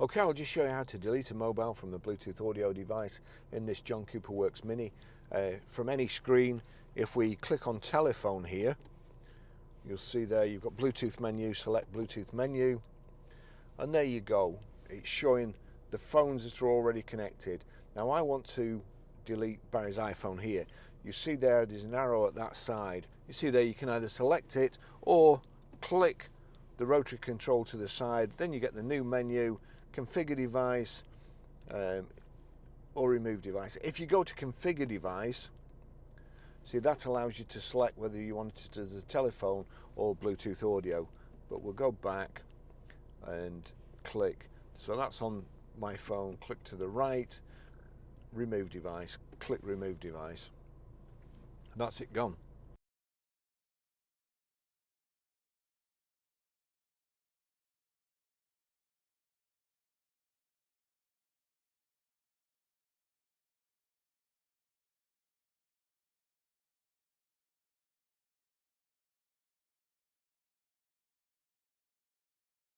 Okay, I'll just show you how to delete a mobile from the Bluetooth audio device in this John Cooper Works Mini from any screen. If we click on telephone here, you'll see there you've got Bluetooth menu, select Bluetooth menu, and there you go. It's showing the phones that are already connected. Now I want to delete Barry's iPhone here. You see there's an arrow at that side. You see there you can either select it or click the rotary control to the side, then you get the new menu, configure device or remove device. If you go to configure device, see that allows you to select whether you want it as a telephone or Bluetooth audio, but we'll go back and click. So that's on my phone. Click to the right, remove device, click remove device, and that's it gone.